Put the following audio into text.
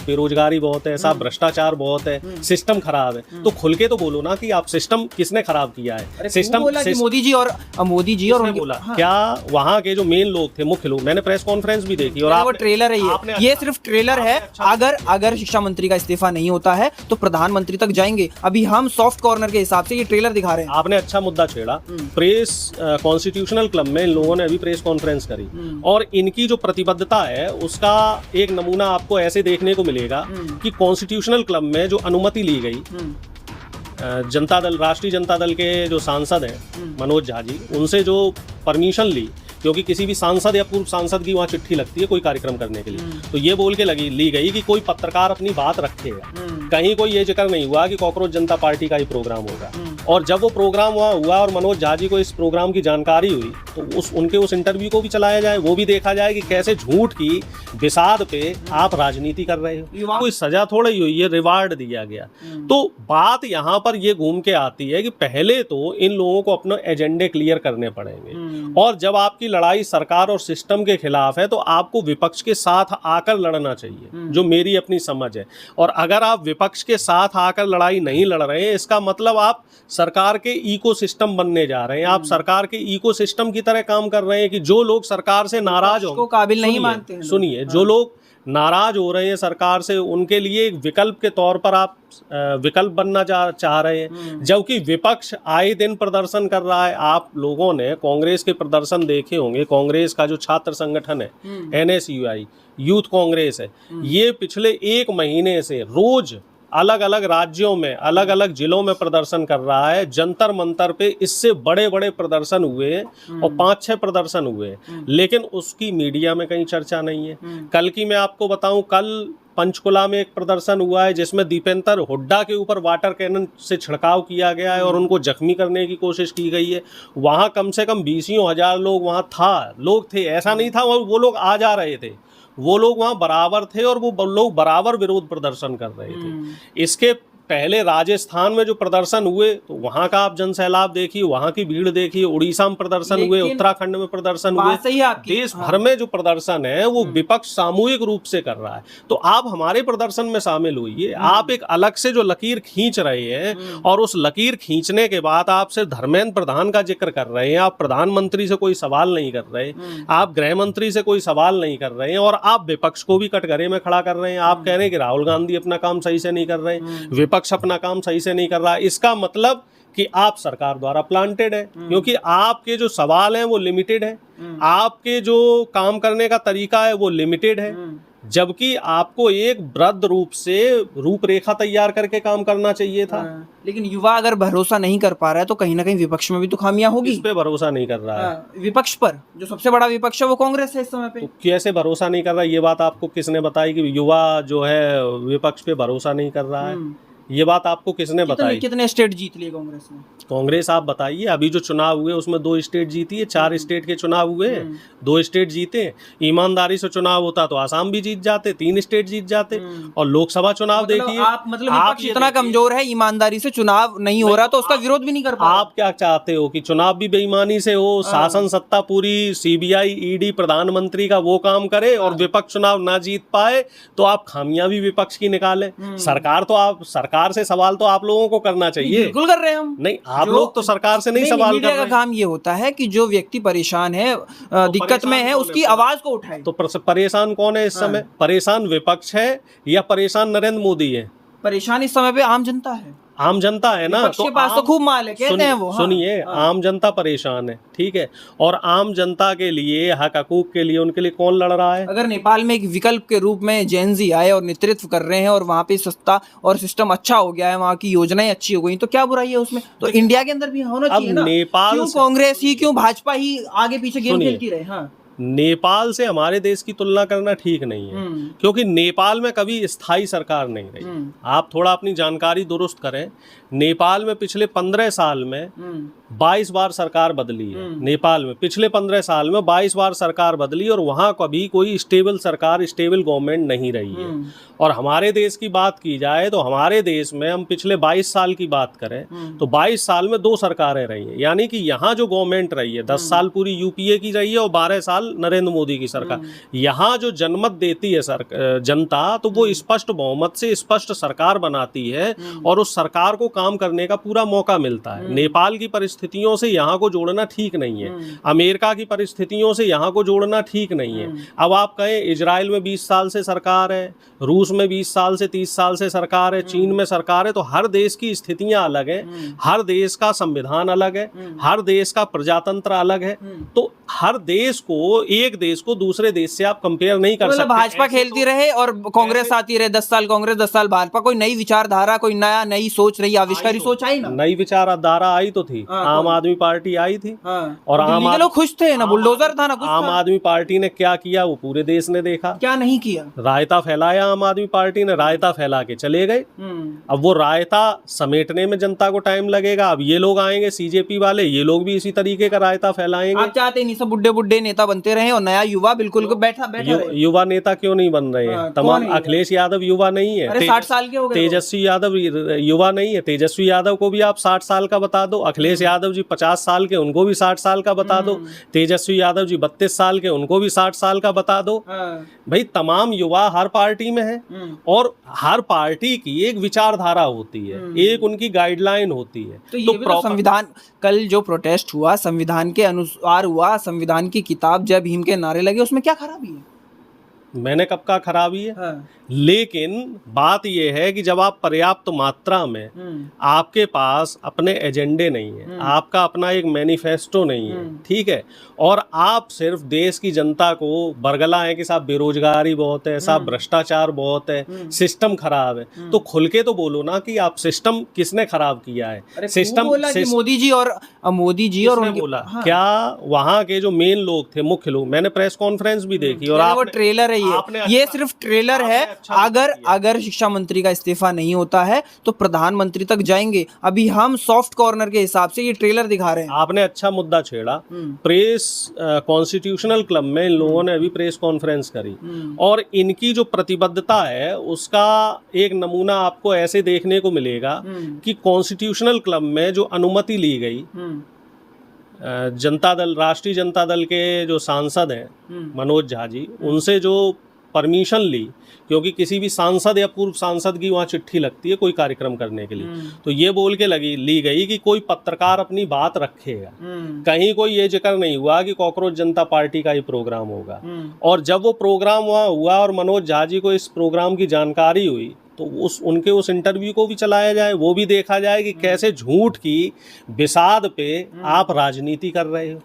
बेरोजगारी बहुत है, साहब भ्रष्टाचार बहुत है, सिस्टम खराब है, तो खुल के तो बोलो ना कि आप सिस्टम किसने खराब किया है। सिस्टम मोदी जी और उनके बोला क्या वहाँ के जो मेन लोग थे, मुख्य लोग, मैंने प्रेस कॉन्फ्रेंस भी देखी और वो ट्रेलर है, ये सिर्फ ट्रेलर है। अगर शिक्षा मंत्री का इस्तीफा नहीं होता है तो प्रधानमंत्री तक जाएंगे। अभी हम सॉफ्ट कॉर्नर के हिसाब से ये ट्रेलर दिखा रहे हैं। आपने अच्छा मुद्दा छेड़ा। प्रेस कॉन्स्टिट्यूशनल क्लब में इन लोगों ने अभी प्रेस कॉन्फ्रेंस करी और इनकी जो प्रतिबद्धता है उसका एक नमूना आपको ऐसे देखने को मिलेगा कि कॉन्स्टिट्यूशनल क्लब में जो अनुमति ली गई, जनता दल, राष्ट्रीय जनता दल के जो सांसद हैं मनोज झा जी, उनसे जो परमिशन ली, क्योंकि किसी भी सांसद या पूर्व सांसद की वहाँ चिट्ठी लगती है कोई कार्यक्रम करने के लिए, तो ये बोल के ली गई कि कोई पत्रकार अपनी बात रखेगा, कहीं कोई ये जिक्र नहीं हुआ कि कॉकरोच जनता पार्टी का ही प्रोग्राम होगा। और जब वो प्रोग्राम वहाँ हुआ और मनोज झा जी को इस प्रोग्राम की जानकारी हुई तो उनके उस इंटरव्यू को भी चलाया जाए, वो भी देखा जाए कि कैसे झूठ की बिसात पे आप राजनीति कर रहे हो। कोई सजा थोड़ा ही हुई है, रिवार्ड दिया गया। तो बात यहाँ पर ये घूम के आती है कि पहले तो इन लोगों को अपने एजेंडे क्लियर करने पड़ेंगे, और जब आपकी लड़ाई सरकार और सिस्टम के खिलाफ है तो आपको विपक्ष के साथ आकर लड़ना चाहिए, जो मेरी अपनी समझ है। और अगर आप विपक्ष के साथ आकर लड़ाई नहीं लड़ रहे हैं, इसका मतलब आप सरकार के इकोसिस्टम बनने जा रहे हैं, आप सरकार के इकोसिस्टम की तरह काम कर रहे हैं कि जो लोग सरकार से नाराज हो, काबिल नहीं मानते हैं। सुनिए, जो लोग नाराज हो रहे हैं सरकार से, उनके लिए एक विकल्प के तौर पर आप विकल्प बनना चाह रहे हैं, जबकि विपक्ष आए दिन प्रदर्शन कर रहा है। आप लोगों ने कांग्रेस के प्रदर्शन देखे होंगे, कांग्रेस का जो छात्र संगठन है NSUI, यूथ कांग्रेस है, ये पिछले 1 महीने से रोज अलग अलग राज्यों में, अलग अलग जिलों में प्रदर्शन कर रहा है। जंतर मंतर पे इससे बड़े बड़े प्रदर्शन हुए और 5-6 प्रदर्शन हुए, लेकिन उसकी मीडिया में कहीं चर्चा नहीं है। कल की मैं आपको बताऊं, कल पंचकुला में एक प्रदर्शन हुआ है जिसमें दीपेंद्र हुड्डा के ऊपर वाटर कैनन से छिड़काव किया गया है और उनको जख्मी करने की कोशिश की गई है। वहाँ कम से कम 20 हजार लोग वहाँ लोग थे, ऐसा नहीं था वो लोग आ जा रहे थे, वो लोग वहाँ बराबर थे और वो लोग बराबर विरोध प्रदर्शन कर रहे थे। इसके पहले राजस्थान में जो प्रदर्शन हुए तो वहाँ का आप जनसैलाब देखिए, वहाँ की भीड़ देखिए, उड़ीसा में प्रदर्शन हुए, उत्तराखंड में प्रदर्शन हुए, देश भर में जो प्रदर्शन है वो विपक्ष सामूहिक रूप से कर रहा है। तो आप हमारे प्रदर्शन में शामिल हुइए। आप एक अलग से जो लकीर खींच रहे हैं और उस लकीर खींचने के बाद आप सिर्फ धर्मेंद्र प्रधान का जिक्र कर रहे हैं, आप प्रधानमंत्री से कोई सवाल नहीं कर रहे, आप गृह मंत्री से कोई सवाल नहीं कर रहे हैं, और आप विपक्ष को भी कटघरे में खड़ा कर रहे हैं। आप कह रहे हैं कि राहुल गांधी अपना काम सही से नहीं कर रहे, विपक्ष अपना काम सही से नहीं कर रहा। इसका मतलब कि आप सरकार द्वारा प्लांटेड है, क्योंकि आपके जो सवाल हैं वो लिमिटेड है, आपके जो काम करने का तरीका है वो लिमिटेड है, जबकि आपको एक वृद्ध रूप से रूपरेखा तैयार करके काम करना चाहिए था। लेकिन युवा अगर भरोसा नहीं कर पा रहा है तो कहीं ना कहीं विपक्ष में भी तो खामियां होगी। इस पे भरोसा नहीं कर रहा है विपक्ष पर, जो सबसे बड़ा विपक्ष है वो कांग्रेस है इस समय पे। तो कैसे भरोसा नहीं कर रहा? ये बात आपको किसने बताई कि युवा जो है विपक्ष पे भरोसा नहीं कर रहा है? ये बात आपको किसने बताई? कितने स्टेट जीत लिए कांग्रेस ने? कांग्रेस आप बताइए, अभी जो चुनाव हुए उसमें 2 स्टेट जीती है, 4 स्टेट के चुनाव हुए, 2 स्टेट जीते। ईमानदारी से चुनाव होता तो आसाम भी जीत जाते, 3 स्टेट जीत जाते। और लोकसभा चुनाव देखिए, आप इतना कमजोर है, ईमानदारी से चुनाव नहीं हो रहा तो उसका विरोध भी नहीं कर पा। आप क्या चाहते हो कि चुनाव भी बेईमानी से हो, शासन सत्ता पूरी CBI ED प्रधानमंत्री का वो काम करे और विपक्ष चुनाव ना जीत पाए, तो आप खामियां भी विपक्ष की निकाले। सरकार से सवाल तो आप लोगों को करना चाहिए। बिल्कुल कर रहे हैं हम। नहीं, आप लोग तो सरकार से नहीं सवाल कर रहे हैं। का काम ये होता है कि जो व्यक्ति परेशान है, दिक्कत में है, उसकी आवाज को उठाए। तो परेशान कौन है इस समय? परेशान विपक्ष है या परेशान नरेंद्र मोदी है? परेशान इस समय पे आम जनता है। आम जनता है ना, तो पास तो खूब माल है, कहते हैं वो। सुनिए, आम जनता परेशान है, ठीक है, और आम जनता के लिए, हक हकूक के लिए, उनके लिए कौन लड़ रहा है? अगर नेपाल में एक विकल्प के रूप में जेन जी आए और नेतृत्व कर रहे हैं और वहाँ पे सस्ता और सिस्टम अच्छा हो गया है, वहाँ की योजनाएं अच्छी हो गई, तो क्या बुराई है उसमें? तो इंडिया के अंदर भी होना चाहिए ना। नेपाल क्यों कांग्रेस ही, क्यों भाजपा ही आगे पीछे गेम खेलती रहे? हाँ, नेपाल से हमारे देश की तुलना करना ठीक नहीं है, क्योंकि नेपाल में कभी स्थायी सरकार नहीं रही। आप थोड़ा अपनी जानकारी दुरुस्त करें। नेपाल में पिछले 15 साल में 22 बार सरकार बदली है। नेपाल में पिछले 15 साल में 22 बार सरकार बदली और वहाँ कभी कोई स्टेबल सरकार, स्टेबल गवर्नमेंट नहीं रही है। और हमारे देश की बात की जाए तो हमारे देश में हम पिछले 22 साल की बात करें तो 22 साल में 2 सरकारें रही हैं, यानी कि यहाँ जो गवर्नमेंट रही है 10 साल पूरी UPA की रही है और 12 साल साल नरेंद्र मोदी की सरकार। यहाँ जो जनमत देती है जनता, तो वो स्पष्ट बहुमत से स्पष्ट सरकार बनाती है और उस सरकार को काम करने का पूरा मौका मिलता है। नेपाल की परिस्थितियों से यहाँ को जोड़ना ठीक नहीं है, अमेरिका की परिस्थितियों से यहाँ को जोड़ना ठीक नहीं है। अब आप कहें इजराइल में 20 साल से सरकार है, रूस में 20 साल से 30 साल से सरकार है, चीन में सरकार है, तो हर देश की स्थितियां अलग है, हर देश का संविधान अलग है, हर देश का प्रजातंत्र अलग है। तो हर देश को, एक देश को दूसरे देश से आप कंपेयर नहीं कर सकते। भाजपा खेलती रहे और कांग्रेस आती रहे, 10 साल कांग्रेस 10 साल भाजपा, कोई नई विचारधारा, कोई नई सोच रही, आविष्कारी सोच आई ना? नई विचारधारा आई तो थी, आम आदमी पार्टी आई थी, और आम लोग खुश थे ना, बुलडोजर था ना, कुछ आम आदमी पार्टी ने क्या किया वो पूरे देश ने देखा। क्या नहीं किया? रायता फैलाया आम आदमी पार्टी ने, रायता फैला के चले गए। अब वो रायता समेटने में जनता को टाइम लगेगा। अब ये लोग आएंगे सीजेपी वाले, ये लोग भी इसी तरीके का रायता फैलाएंगे। आप चाहते नहीं सब बुड्ढे बुड्ढे नेता बनते रहे और नया युवा बिल्कुल को बैठा युवा नेता क्यों नहीं बन रहे हैं? तमाम अखिलेश यादव युवा नहीं है, 60 साल के हो गए। तेजस्वी यादव युवा नहीं है, तेजस्वी यादव को भी आप 60 साल का बता दो, अखिलेश यादव जी 50 साल के, उनको भी 60 साल का बता दो, तेजस्वी यादव जी 32 साल के, उनको भी 60 साल का बता दो। भाई तमाम युवा हर पार्टी में है, और हर पार्टी की एक विचारधारा होती है, एक उनकी गाइडलाइन होती है। तो ये भी तो संविधान, कल जो प्रोटेस्ट हुआ संविधान के अनुसार हुआ, संविधान की किताब जब भीम के नारे लगे, उसमें क्या खराबी है? मैंने कब कहा खराबी है? लेकिन बात यह है कि जब आप पर्याप्त मात्रा में, आपके पास अपने एजेंडे नहीं है, आपका अपना एक मैनिफेस्टो नहीं है, ठीक है, और आप सिर्फ देश की जनता को बरगला है कि साहब बेरोजगारी बहुत है, साहब भ्रष्टाचार बहुत है, सिस्टम खराब है, तो खुल के तो बोलो ना कि आप सिस्टम किसने खराब किया है। सिस्टम मोदी जी और उन्होंने बोला। क्या वहाँ के जो मेन लोग थे, मुख्य लोग, मैंने प्रेस कॉन्फ्रेंस भी देखी, और वो ट्रेलर है, ये सिर्फ ट्रेलर है। अगर शिक्षा मंत्री का इस्तीफा नहीं होता है तो प्रधानमंत्री तक जाएंगे। अभी हम सॉफ्ट कॉर्नर के हिसाब से ये ट्रेलर दिखा रहे हैं। आपने अच्छा मुद्दा छेड़ा। प्रेस कॉन्स्टिट्यूशनल क्लब में इन लोगों ने अभी प्रेस कॉन्फ्रेंस करी, और इनकी जो प्रतिबद्धता है उसका एक नमूना आपको ऐसे देखने को मिलेगा कि कॉन्स्टिट्यूशनल क्लब में जो अनुमति ली गई, जनता दल, राष्ट्रीय जनता दल के जो सांसद हैं मनोज झा जी, उनसे जो परमिशन ली, क्योंकि किसी भी सांसद या पूर्व सांसद की वहाँ चिट्ठी लगती है कोई कार्यक्रम करने के लिए, तो ये बोल के ली गई कि कोई पत्रकार अपनी बात रखेगा। कहीं कोई ये जिक्र नहीं हुआ कि कॉकरोच जनता पार्टी का ही प्रोग्राम होगा। और जब वो प्रोग्राम वहाँ हुआ और मनोज झा जी को इस प्रोग्राम की जानकारी हुई, तो उनके उस इंटरव्यू को भी चलाया जाए, वो भी देखा जाए कि कैसे झूठ की बिसात पे आप राजनीति कर रहे हो।